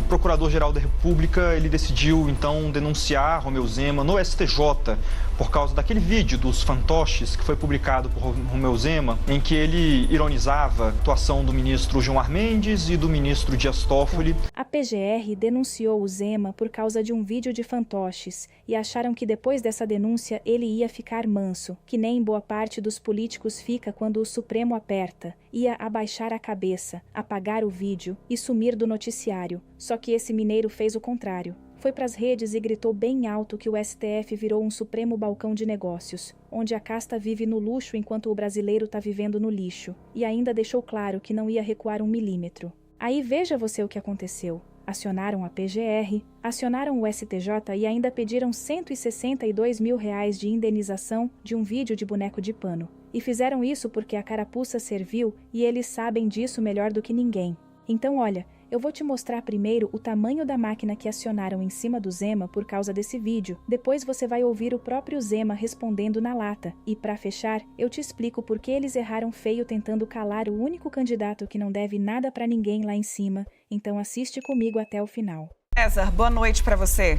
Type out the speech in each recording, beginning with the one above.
Procurador-Geral da República, ele decidiu então denunciar Romeu Zema no STJ por causa daquele vídeo dos fantoches que foi publicado por Romeu Zema, em que ele ironizava a atuação do ministro Gilmar Mendes e do ministro Dias Toffoli. A PGR denunciou o Zema por causa de um vídeo de fantoches e acharam que depois dessa denúncia ele ia ficar manso, que nem boa parte dos políticos fica quando o Supremo aperta. Ia abaixar a cabeça, apagar o vídeo e sumir do noticiário. Só que esse mineiro fez o contrário. Foi para as redes e gritou bem alto que o STF virou um supremo balcão de negócios, onde a casta vive no luxo enquanto o brasileiro está vivendo no lixo. E ainda deixou claro que não ia recuar 1 milímetro. Aí veja você o que aconteceu. Acionaram a PGR, acionaram o STJ e ainda pediram R$162 mil de indenização de um vídeo de boneco de pano. E fizeram isso porque a carapuça serviu e eles sabem disso melhor do que ninguém. Então olha, eu vou te mostrar primeiro o tamanho da máquina que acionaram em cima do Zema por causa desse vídeo. Depois você vai ouvir o próprio Zema respondendo na lata. E para fechar, eu te explico por que eles erraram feio tentando calar o único candidato que não deve nada para ninguém lá em cima. Então assiste comigo até o final. César, boa noite para você.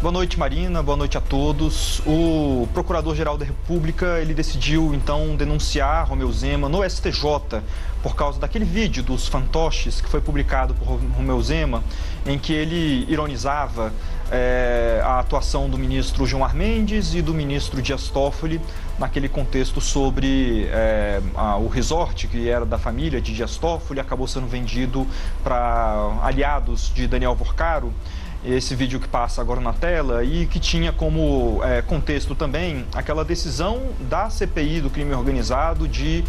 Boa noite, Marina. Boa noite a todos. O Procurador-Geral da República, ele decidiu então denunciar Romeu Zema no STJ por causa daquele vídeo dos fantoches que foi publicado por Romeu Zema, em que ele ironizava a atuação do ministro Gilmar Mendes e do ministro Dias Toffoli naquele contexto sobre o resort que era da família de Dias Toffoli, acabou sendo vendido para aliados de Daniel Vorcaro. Esse vídeo que passa agora na tela e que tinha como contexto também aquela decisão da CPI do crime organizado de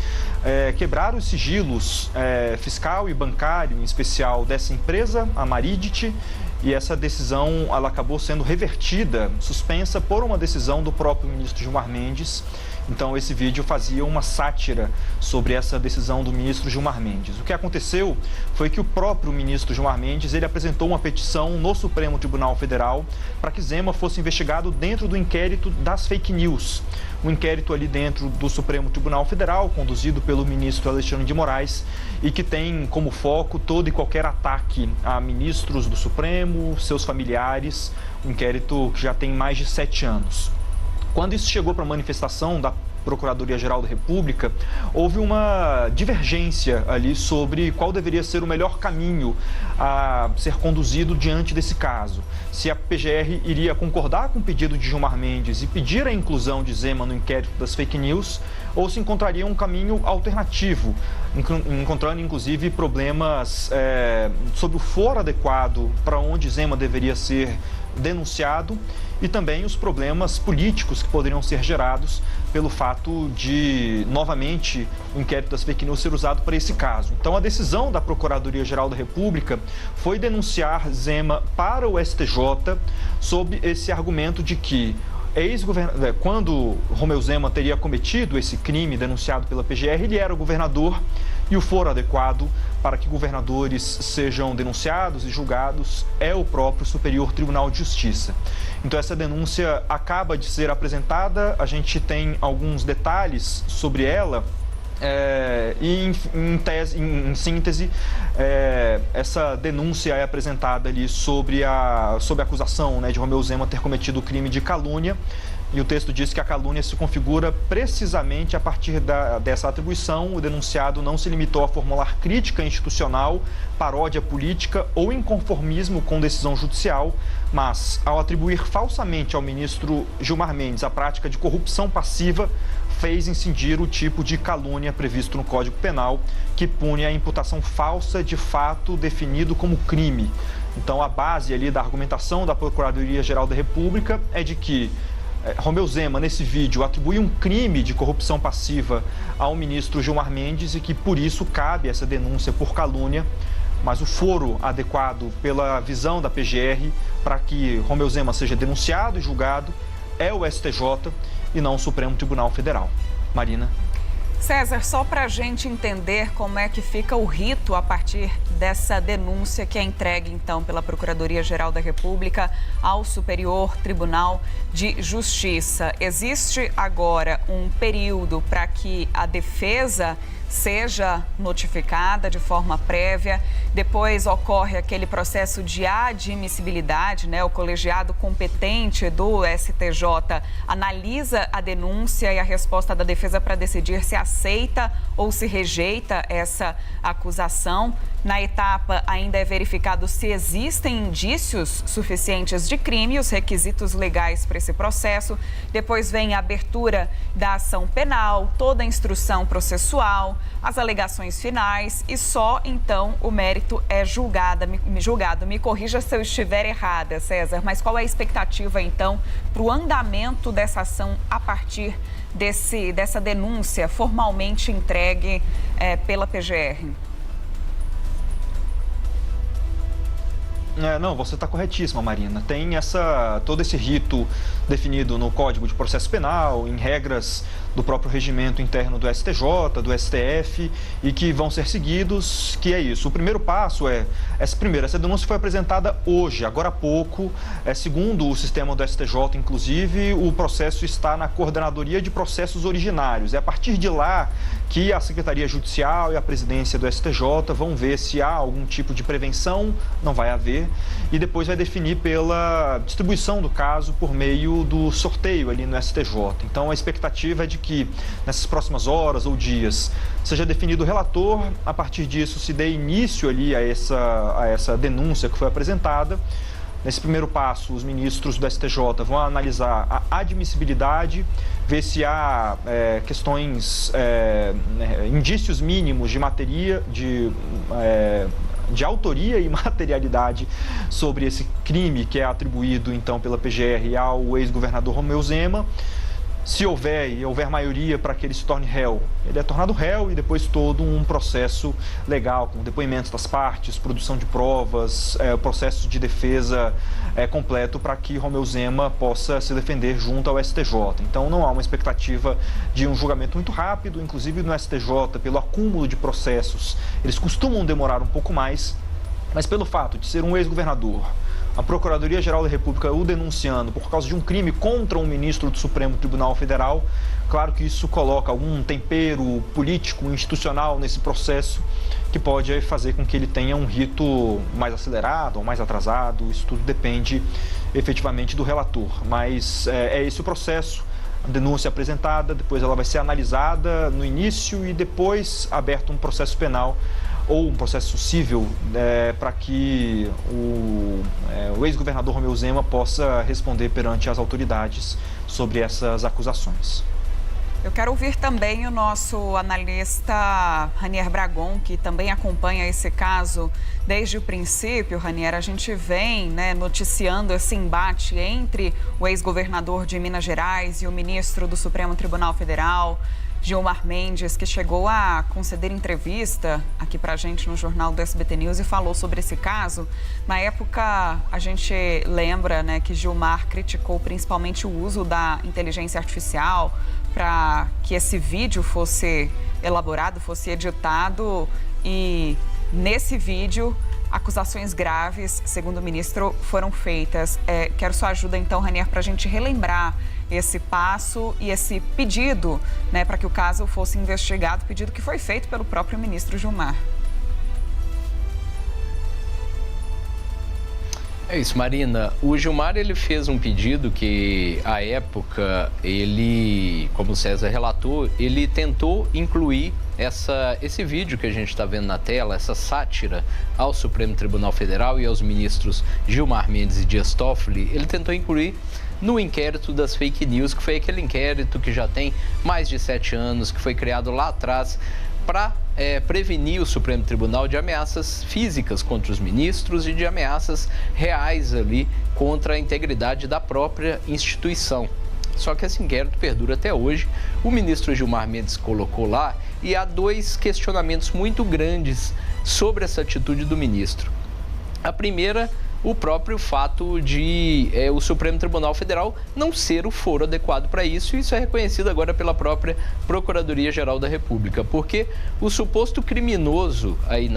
quebrar os sigilos fiscal e bancário, em especial dessa empresa, a Maridit, e essa decisão ela acabou sendo revertida, suspensa por uma decisão do próprio ministro Gilmar Mendes. Então esse vídeo fazia uma sátira sobre essa decisão do ministro Gilmar Mendes. O que aconteceu foi que o próprio ministro Gilmar Mendes ele apresentou uma petição no Supremo Tribunal Federal para que Zema fosse investigado dentro do inquérito das fake news. Um inquérito ali dentro do Supremo Tribunal Federal, conduzido pelo ministro Alexandre de Moraes, e que tem como foco todo e qualquer ataque a ministros do Supremo, seus familiares, um inquérito que já tem mais de 7 anos. Quando isso chegou para a manifestação da Procuradoria-Geral da República, houve uma divergência ali sobre qual deveria ser o melhor caminho a ser conduzido diante desse caso. Se a PGR iria concordar com o pedido de Gilmar Mendes e pedir a inclusão de Zema no inquérito das fake news, ou se encontraria um caminho alternativo, encontrando inclusive problemas sobre o foro adequado para onde Zema deveria ser denunciado e também os problemas políticos que poderiam ser gerados pelo fato de, novamente, o inquérito das fake news ser usado para esse caso. Então, a decisão da Procuradoria-Geral da República foi denunciar Zema para o STJ sob esse argumento de que quando Romeu Zema teria cometido esse crime denunciado pela PGR, ele era o governador e o foro adequado para que governadores sejam denunciados e julgados é o próprio Superior Tribunal de Justiça. Então essa denúncia acaba de ser apresentada, a gente tem alguns detalhes sobre ela. Em síntese, essa denúncia é apresentada ali sob a acusação, de Romeu Zema ter cometido o crime de calúnia. E o texto diz que a calúnia se configura precisamente a partir dessa atribuição. O denunciado não se limitou a formular crítica institucional, paródia política ou inconformismo com decisão judicial, mas, ao atribuir falsamente ao ministro Gilmar Mendes a prática de corrupção passiva, fez incidir o tipo de calúnia previsto no Código Penal, que pune a imputação falsa de fato definido como crime. Então, a base ali da argumentação da Procuradoria-Geral da República é de que Romeu Zema, nesse vídeo, atribui um crime de corrupção passiva ao ministro Gilmar Mendes e que, por isso, cabe essa denúncia por calúnia, mas o foro adequado pela visão da PGR para que Romeu Zema seja denunciado e julgado é o STJ e não o Supremo Tribunal Federal. Marina. César, só para a gente entender como é que fica o rito a partir dessa denúncia que é entregue, então, pela Procuradoria-Geral da República ao Superior Tribunal de Justiça. Existe agora um período para que a defesa seja notificada de forma prévia. Depois ocorre aquele processo de admissibilidade, né? O colegiado competente do STJ analisa a denúncia e a resposta da defesa para decidir se aceita ou se rejeita essa acusação. Na etapa, ainda é verificado se existem indícios suficientes de crime e os requisitos legais para esse processo. Depois vem a abertura da ação penal, toda a instrução processual, as alegações finais e só então o mérito é julgado. Me corrija se eu estiver errada, César, mas qual é a expectativa então para o andamento dessa ação a partir dessa denúncia formalmente entregue pela PGR? Não, você está corretíssima, Marina. Tem todo esse rito definido no Código de Processo Penal, em regras do próprio regimento interno do STJ, do STF, e que vão ser seguidos, que é isso. O primeiro passo essa denúncia foi apresentada hoje, agora há pouco, segundo o sistema do STJ, inclusive, o processo está na Coordenadoria de Processos Originários. É a partir de lá que a Secretaria Judicial e a presidência do STJ vão ver se há algum tipo de prevenção, não vai haver, e depois vai definir pela distribuição do caso por meio do sorteio ali no STJ. Então, a expectativa é de que nessas próximas horas ou dias seja definido o relator, a partir disso se dê início ali a essa denúncia que foi apresentada. Nesse primeiro passo, os ministros do STJ vão analisar a admissibilidade, ver se há indícios mínimos de autoria e materialidade sobre esse crime que é atribuído, então, pela PGR ao ex-governador Romeu Zema. Se houver maioria para que ele se torne réu, ele é tornado réu e depois todo um processo legal, com depoimentos das partes, produção de provas, processo de defesa completo para que Romeu Zema possa se defender junto ao STJ. Então não há uma expectativa de um julgamento muito rápido, inclusive no STJ, pelo acúmulo de processos, eles costumam demorar um pouco mais, mas pelo fato de ser um ex-governador, a Procuradoria-Geral da República o denunciando por causa de um crime contra um ministro do Supremo Tribunal Federal, claro que isso coloca algum tempero político, institucional nesse processo, que pode fazer com que ele tenha um rito mais acelerado ou mais atrasado. Isso tudo depende efetivamente do relator, mas é esse o processo. A denúncia é apresentada, depois ela vai ser analisada no início e depois aberto um processo penal ou um processo civil para que o ex-governador Romeu Zema possa responder perante as autoridades sobre essas acusações. Eu quero ouvir também o nosso analista Ranier Bragon, que também acompanha esse caso desde o princípio. Ranier, a gente vem noticiando esse embate entre o ex-governador de Minas Gerais e o ministro do Supremo Tribunal Federal, Gilmar Mendes, que chegou a conceder entrevista aqui para a gente no jornal do SBT News e falou sobre esse caso. Na época, a gente lembra que Gilmar criticou principalmente o uso da inteligência artificial para que esse vídeo fosse elaborado, fosse editado, e nesse vídeo acusações graves, segundo o ministro, foram feitas. Quero sua ajuda então, Ranier, para a gente relembrar esse passo e esse pedido para que o caso fosse investigado, pedido que foi feito pelo próprio ministro Gilmar. É isso, Marina. O Gilmar, ele fez um pedido que, à época, ele, como o César relatou, ele tentou incluir esse vídeo que a gente está vendo na tela, essa sátira ao Supremo Tribunal Federal e aos ministros Gilmar Mendes e Dias Toffoli. Ele tentou incluir no inquérito das fake news, que foi aquele inquérito que já tem mais de 7 anos, que foi criado lá atrás para prevenir o Supremo Tribunal de ameaças físicas contra os ministros e de ameaças reais ali contra a integridade da própria instituição. Só que esse inquérito perdura até hoje. O ministro Gilmar Mendes colocou lá e há 2 questionamentos muito grandes sobre essa atitude do ministro. A primeira o próprio fato de o Supremo Tribunal Federal não ser o foro adequado para isso, e isso é reconhecido agora pela própria Procuradoria-Geral da República, porque o suposto criminoso aí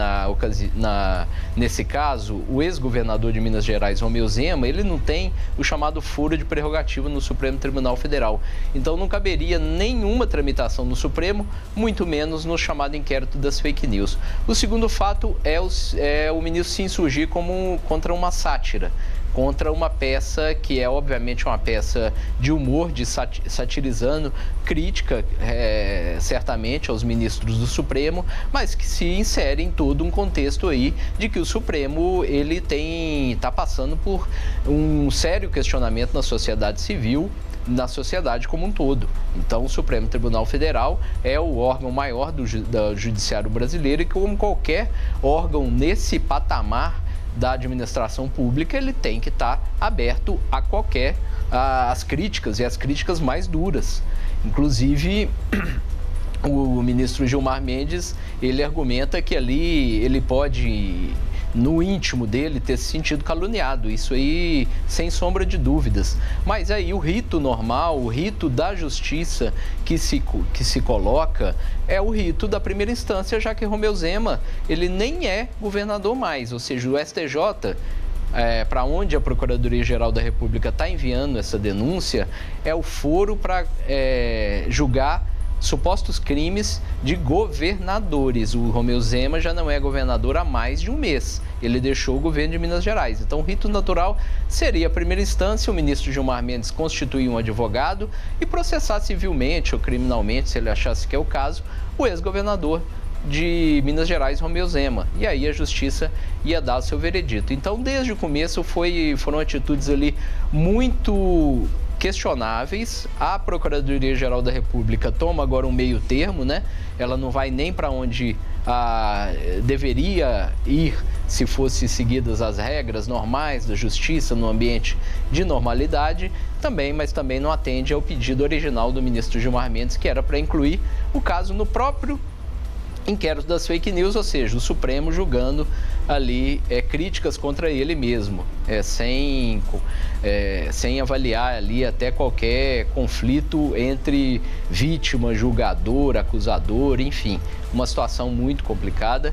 nesse caso, o ex-governador de Minas Gerais, Romeu Zema, ele não tem o chamado foro de prerrogativa no Supremo Tribunal Federal. Então não caberia nenhuma tramitação no Supremo, muito menos no chamado inquérito das fake news. O segundo fato é o ministro se insurgir contra uma sátira, contra uma peça que é obviamente uma peça de humor, de satirizando, crítica certamente aos ministros do Supremo, mas que se insere em todo um contexto aí de que o Supremo ele está passando por um sério questionamento na sociedade civil, na sociedade como um todo. Então, o Supremo Tribunal Federal é o órgão maior do judiciário brasileiro, e como qualquer órgão nesse patamar da administração pública, ele tem que estar aberto a as críticas, e as críticas mais duras. Inclusive, o ministro Gilmar Mendes, ele argumenta que ali ele pode, no íntimo dele, ter se sentido caluniado. Isso aí, sem sombra de dúvidas. Mas aí o rito normal, o rito da justiça que se coloca é o rito da primeira instância, já que Romeu Zema, ele nem é governador mais. Ou seja, o STJ, para onde a Procuradoria-Geral da República está enviando essa denúncia, é o foro para julgar supostos crimes de governadores. O Romeu Zema já não é governador há mais de um mês. Ele deixou o governo de Minas Gerais. Então, o rito natural seria a primeira instância, o ministro Gilmar Mendes constituir um advogado e processar civilmente ou criminalmente, se ele achasse que é o caso, o ex-governador de Minas Gerais, Romeu Zema. E aí a justiça ia dar o seu veredito. Então, desde o começo, foram atitudes ali muito questionáveis. A Procuradoria-Geral da República toma agora um meio termo, né? Ela não vai nem para onde deveria ir se fossem seguidas as regras normais da justiça no ambiente de normalidade, mas também não atende ao pedido original do ministro Gilmar Mendes, que era para incluir o caso no próprio inquérito das fake news, ou seja, o Supremo julgando ali críticas contra ele mesmo, sem avaliar ali até qualquer conflito entre vítima, julgador, acusador, enfim, uma situação muito complicada.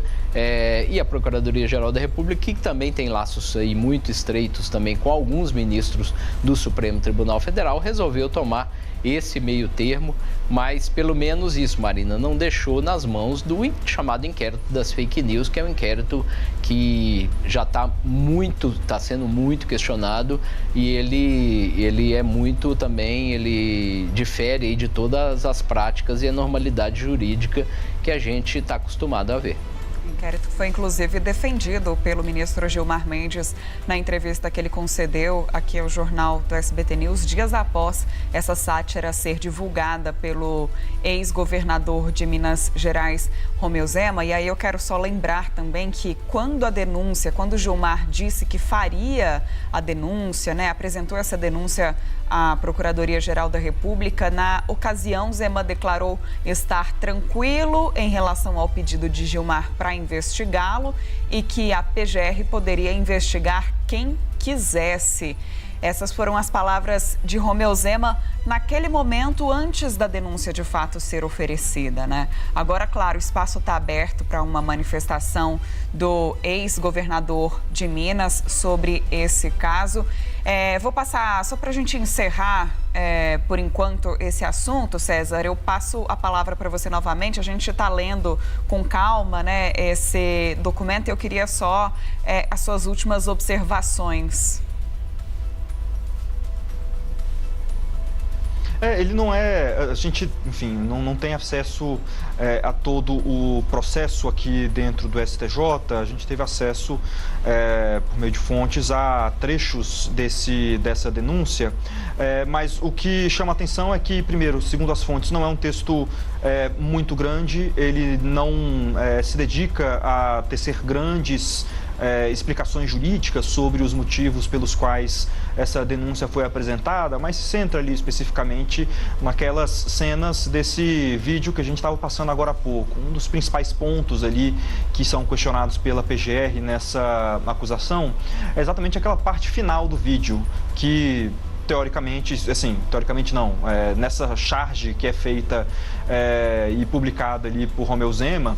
E a Procuradoria-Geral da República, que também tem laços aí muito estreitos também com alguns ministros do Supremo Tribunal Federal, resolveu tomar esse meio termo, mas pelo menos isso, Marina, não deixou nas mãos do chamado inquérito das fake news, que é um inquérito que já está sendo muito questionado, e ele é muito também, ele difere aí de todas as práticas e a normalidade jurídica que a gente está acostumado a ver. O inquérito foi, inclusive, defendido pelo ministro Gilmar Mendes na entrevista que ele concedeu aqui ao jornal do SBT News, dias após essa sátira ser divulgada pelo ex-governador de Minas Gerais, Romeu Zema. E aí eu quero só lembrar também que quando o Gilmar disse que faria a denúncia, apresentou essa denúncia à Procuradoria-Geral da República, na ocasião, Zema declarou estar tranquilo em relação ao pedido de Gilmar para investigá-lo e que a PGR poderia investigar quem quisesse. Essas foram as palavras de Romeu Zema naquele momento, antes da denúncia de fato ser oferecida, Agora, claro, o espaço está aberto para uma manifestação do ex-governador de Minas sobre esse caso. Vou passar, só para a gente encerrar, por enquanto, esse assunto, César, eu passo a palavra para você novamente. A gente está lendo com calma, esse documento, e eu queria só as suas últimas observações. Ele não a gente, enfim, não tem acesso a todo o processo aqui dentro do STJ. A gente teve acesso, por meio de fontes, a trechos dessa denúncia, mas o que chama atenção é que, primeiro, segundo as fontes, não é um texto muito grande, ele não se dedica a tecer grandes explicações jurídicas sobre os motivos pelos quais essa denúncia foi apresentada, mas se centra ali especificamente naquelas cenas desse vídeo que a gente estava passando agora há pouco. Um dos principais pontos ali que são questionados pela PGR nessa acusação é exatamente aquela parte final do vídeo que teoricamente não, nessa charge que é feita e publicada ali por Romeu Zema,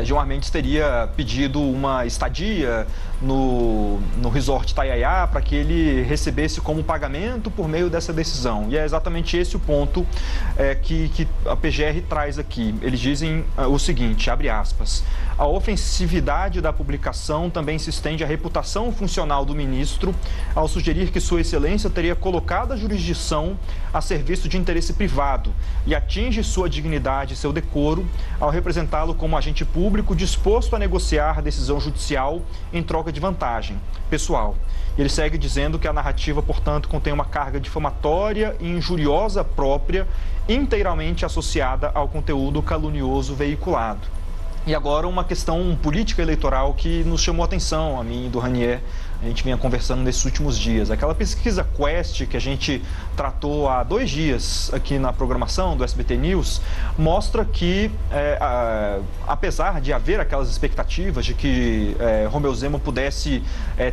Gilmar Mendes teria pedido uma estadia no resort Itaiaiá para que ele recebesse como pagamento por meio dessa decisão. E é exatamente esse o ponto que a PGR traz aqui. Eles dizem o seguinte, abre aspas, a ofensividade da publicação também se estende à reputação funcional do ministro ao sugerir que Sua Excelência teria colocado a jurisdição a serviço de interesse privado e atinge sua dignidade e seu decoro ao representá-lo como agente público disposto a negociar decisão judicial em troca de vantagem pessoal. Ele segue dizendo que a narrativa, portanto, contém uma carga difamatória e injuriosa própria, inteiramente associada ao conteúdo calunioso veiculado. E agora uma questão política eleitoral que nos chamou a atenção, a mim e do Ranier, a gente vinha conversando nesses últimos dias. Aquela pesquisa Quest que a gente tratou há 2 dias aqui na programação do SBT News, mostra que, apesar de haver aquelas expectativas de que Romeu Zema pudesse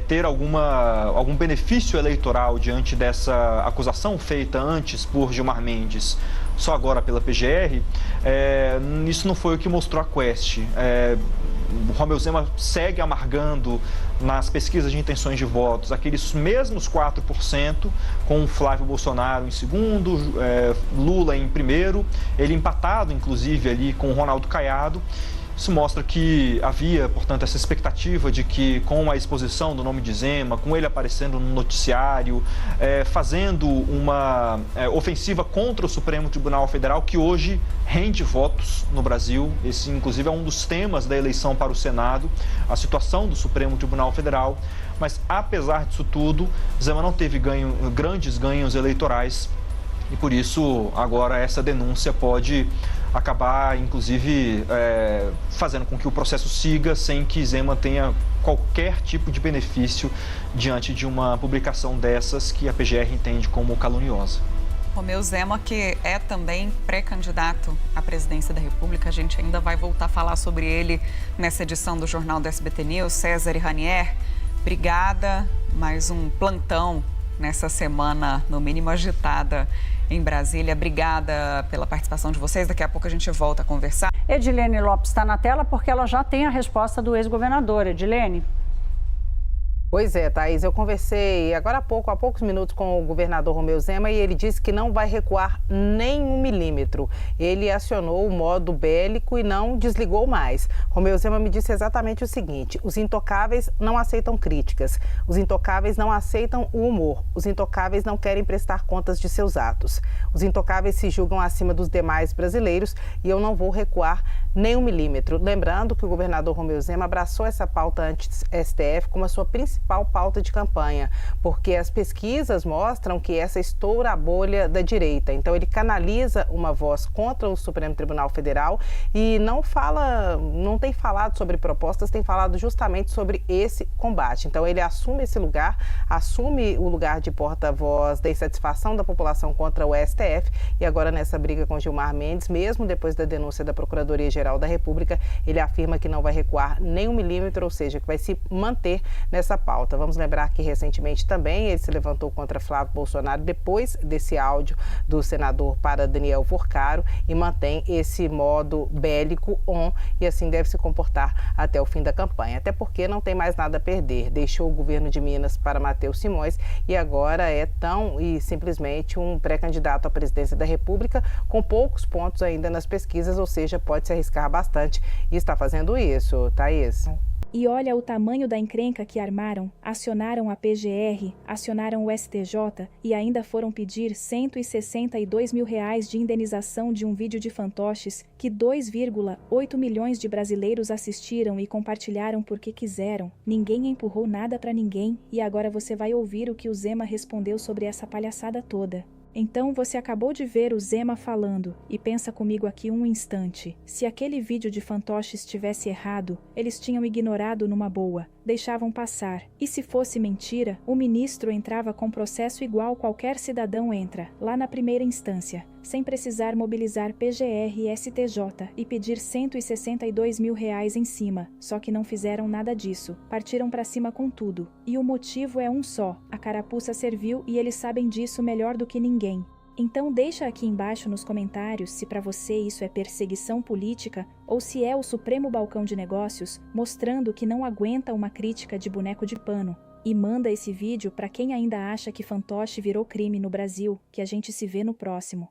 ter algum benefício eleitoral diante dessa acusação feita antes por Gilmar Mendes, só agora pela PGR, isso não foi o que mostrou a Quest. Romeu Zema segue amargando nas pesquisas de intenções de votos aqueles mesmos 4%, com Flávio Bolsonaro em segundo, Lula em primeiro, ele empatado inclusive ali com Ronaldo Caiado. Isso mostra que havia, portanto, essa expectativa de que com a exposição do nome de Zema, com ele aparecendo no noticiário, fazendo uma ofensiva contra o Supremo Tribunal Federal, que hoje rende votos no Brasil. Esse, inclusive, é um dos temas da eleição para o Senado, a situação do Supremo Tribunal Federal. Mas, apesar disso tudo, Zema não teve grandes ganhos eleitorais e, por isso, agora essa denúncia pode acabar, inclusive, fazendo com que o processo siga sem que Zema tenha qualquer tipo de benefício diante de uma publicação dessas que a PGR entende como caluniosa. Romeu Zema, que é também pré-candidato à presidência da República, a gente ainda vai voltar a falar sobre ele nessa edição do Jornal do SBT News. César e Ranier, obrigada. Mais um plantão nessa semana, no mínimo agitada, em Brasília. Obrigada pela participação de vocês. Daqui a pouco a gente volta a conversar. Edilene Lopes está na tela porque ela já tem a resposta do ex-governador. Edilene. Pois é, Thaís, eu conversei agora há poucos minutos com o governador Romeu Zema e ele disse que não vai recuar nem 1 milímetro. Ele acionou o modo bélico e não desligou mais. Romeu Zema me disse exatamente o seguinte: os intocáveis não aceitam críticas, os intocáveis não aceitam o humor, os intocáveis não querem prestar contas de seus atos. Os intocáveis se julgam acima dos demais brasileiros e eu não vou recuar nem 1 milímetro. Lembrando que o governador Romeu Zema abraçou essa pauta anti-STF como a sua principal pauta de campanha, porque as pesquisas mostram que essa estoura a bolha da direita. Então ele canaliza uma voz contra o Supremo Tribunal Federal e não tem falado sobre propostas, tem falado justamente sobre esse combate. Então ele assume esse lugar, assume o lugar de porta-voz da insatisfação da população contra o STF e agora nessa briga com Gilmar Mendes, mesmo depois da denúncia da Procuradoria-Geral da República, ele afirma que não vai recuar nem 1 milímetro, ou seja, que vai se manter nessa pauta. Vamos lembrar que recentemente também ele se levantou contra Flávio Bolsonaro depois desse áudio do senador para Daniel Vorcaro e mantém esse modo bélico on e assim deve se comportar até o fim da campanha. Até porque não tem mais nada a perder. Deixou o governo de Minas para Matheus Simões e agora é simplesmente um pré-candidato à presidência da República com poucos pontos ainda nas pesquisas, ou seja, pode se arriscar bastante e está fazendo isso, Thaís. E olha o tamanho da encrenca que armaram, acionaram a PGR, acionaram o STJ e ainda foram pedir R$162 mil de indenização de um vídeo de fantoches que 2,8 milhões de brasileiros assistiram e compartilharam porque quiseram. Ninguém empurrou nada para ninguém e agora você vai ouvir o que o Zema respondeu sobre essa palhaçada toda. Então você acabou de ver o Zema falando, e pensa comigo aqui um instante. Se aquele vídeo de fantoche estivesse errado, eles tinham ignorado numa boa, deixavam passar. E se fosse mentira, o ministro entrava com processo igual qualquer cidadão entra, lá na primeira instância, sem precisar mobilizar PGR e STJ e pedir R$162 mil em cima. Só que não fizeram nada disso, partiram pra cima com tudo. E o motivo é um só, a carapuça serviu e eles sabem disso melhor do que ninguém. Então deixa aqui embaixo nos comentários se para você isso é perseguição política ou se é o Supremo Balcão de Negócios mostrando que não aguenta uma crítica de boneco de pano. E manda esse vídeo para quem ainda acha que fantoche virou crime no Brasil, que a gente se vê no próximo.